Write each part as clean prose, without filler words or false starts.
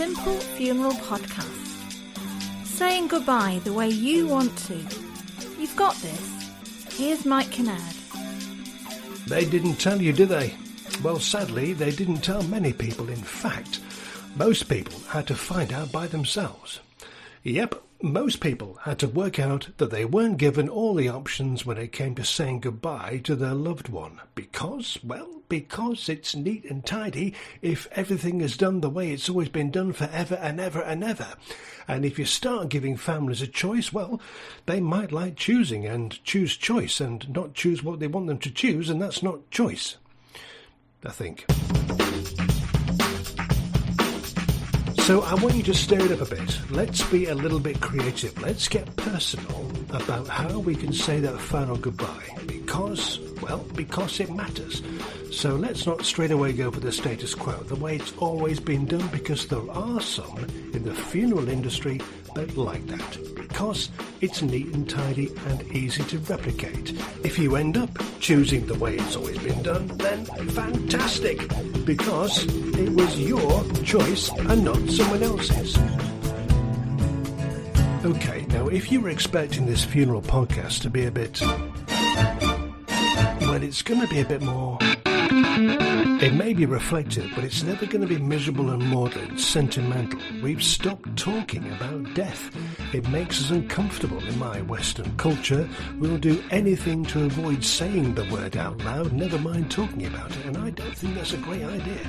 simple funeral podcast. Saying goodbye the way you want to. You've got this. Here's Mike Kinnaird. They didn't tell you, did they? Well, sadly, they didn't tell many people. In fact, most people had to find out by themselves. Yep, most people had to work out that they weren't given all the options when it came to saying goodbye to their loved one. Because it's neat and tidy if everything is done the way it's always been done forever and ever and ever. And if you start giving families a choice, well, they might like choosing and choose choice and not choose what they want them to choose, and that's not choice, I think. So I want you to stir it up a bit. Let's be a little bit creative. Let's get personal about how we can say that final goodbye. Because it matters. So let's not straight away go for the status quo, the way it's always been done, because there are some in the funeral industry that like that. Because it's neat and tidy and easy to replicate. If you end up choosing the way it's always been done, then fantastic, because it was your choice and not someone else's. Okay, now if you were expecting this funeral podcast to be a bit... well, it's going to be a bit more... it may be reflective, but it's never going to be miserable and maudlin, sentimental. We've stopped talking about death. It makes us uncomfortable in my Western culture. We'll do anything to avoid saying the word out loud, never mind talking about it, and I don't think that's a great idea.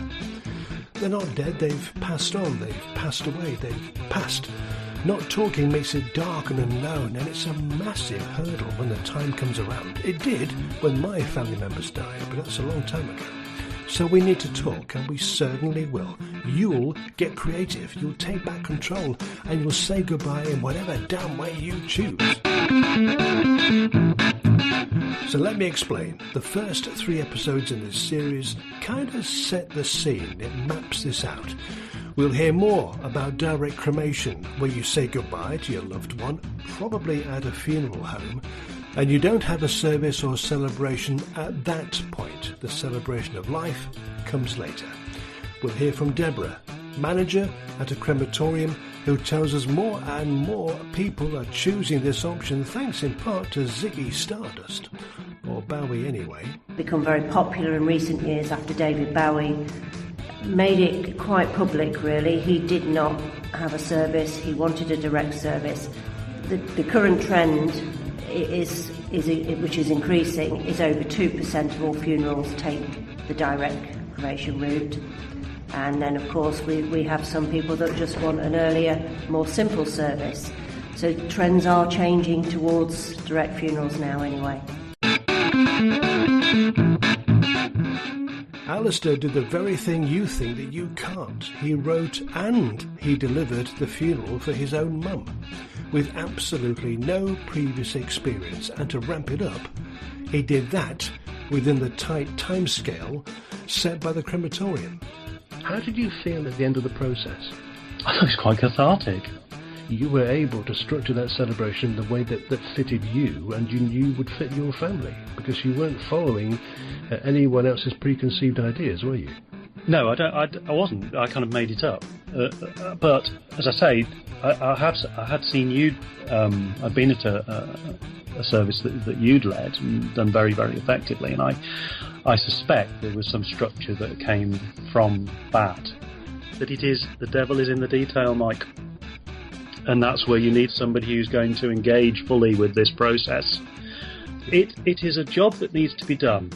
They're not dead, they've passed on, they've passed away, they've passed. Not talking makes it dark and unknown, and it's a massive hurdle when the time comes around. It did when my family members died, but that's a long time ago. So we need to talk, and we certainly will. You'll get creative, you'll take back control, and you'll say goodbye in whatever damn way you choose. So let me explain. The first 3 episodes in this series kind of set the scene. It maps this out. We'll hear more about direct cremation, where you say goodbye to your loved one, probably at a funeral home, and you don't have a service or celebration at that point. The celebration of life comes later. We'll hear from Deborah, manager at a crematorium, who tells us more and more people are choosing this option thanks in part to Ziggy Stardust, or Bowie anyway. Become very popular in recent years after David Bowie made it quite public, really. He did not have a service, he wanted a direct service. The current trend is which is increasing, is over 2% of all funerals take the direct cremation route. And then, of course, we have some people that just want an earlier, more simple service. So trends are changing towards direct funerals now anyway. Alistair did the very thing you think that you can't. He wrote and he delivered the funeral for his own mum, with absolutely no previous experience, and to ramp it up, he did that within the tight timescale set by the crematorium. How did you feel at the end of the process? I thought it was quite cathartic. You were able to structure that celebration the way that fitted you and you knew would fit your family, because you weren't following anyone else's preconceived ideas, were you? No, I wasn't. I kind of made it up. But as I say, I had seen you. I'd been at a service that you'd led and done very, very effectively, and I suspect there was some structure that came from that. That it is the devil is in the detail, Mike, and that's where you need somebody who's going to engage fully with this process. It is a job that needs to be done.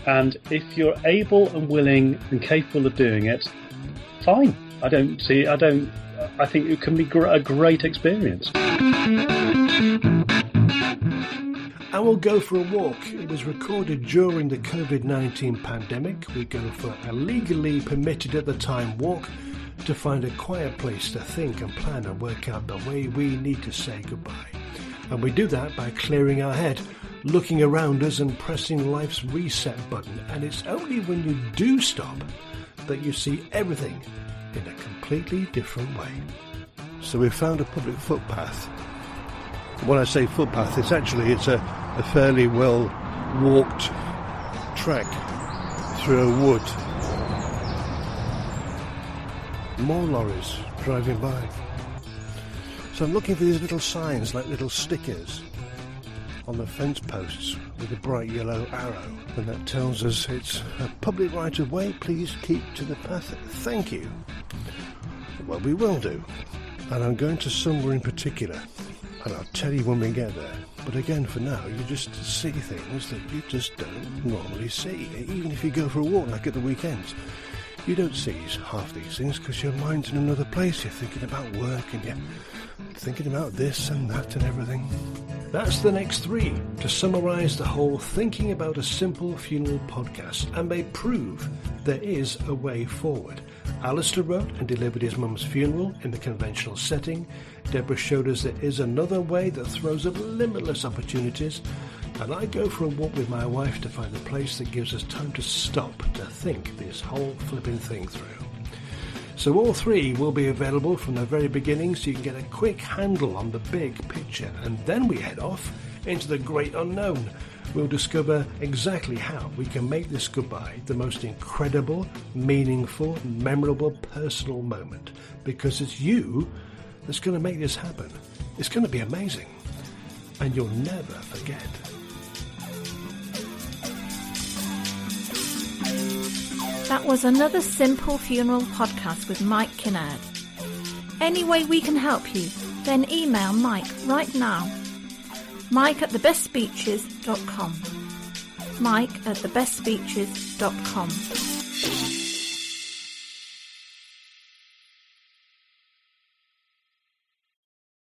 And if you're able and willing and capable of doing it, fine. I think it can be a great experience. And we'll go for a walk. It was recorded during the COVID-19 pandemic. We go for a legally permitted at the time walk to find a quiet place to think and plan and work out the way we need to say goodbye. And we do that by clearing our head, looking around us and pressing life's reset button. And it's only when you do stop that you see everything in a completely different way. So we've found a public footpath. When I say footpath, it's a fairly well walked track through a wood. More lorries driving by. So I'm looking for these little signs, like little stickers on the fence posts with a bright yellow arrow, and that tells us it's a public right of way. Please keep to the path. Thank you. Well, we will do. And I'm going to somewhere in particular, and I'll tell you when we get there. But again, for now, you just see things that you just don't normally see. Even if you go for a walk, like at the weekends, you don't see half these things because your mind's in another place. You're thinking about work and you're thinking about this and that and everything. That's the next 3 to summarise the whole Thinking About a Simple Funeral podcast, and may prove there is a way forward. Alistair wrote and delivered his mum's funeral in the conventional setting. Deborah showed us there is another way that throws up limitless opportunities. And I go for a walk with my wife to find a place that gives us time to stop, to think this whole flipping thing through. So all 3 will be available from the very beginning, so you can get a quick handle on the big picture. And then we head off into the great unknown. We'll discover exactly how we can make this goodbye the most incredible, meaningful, memorable, personal moment. Because it's you that's going to make this happen. It's going to be amazing. And you'll never forget. That was another Simple Funeral podcast with Mike Kinnaird. Any way we can help you, then email Mike right now. Mike@thebestspeeches.com. Mike@thebestspeeches.com.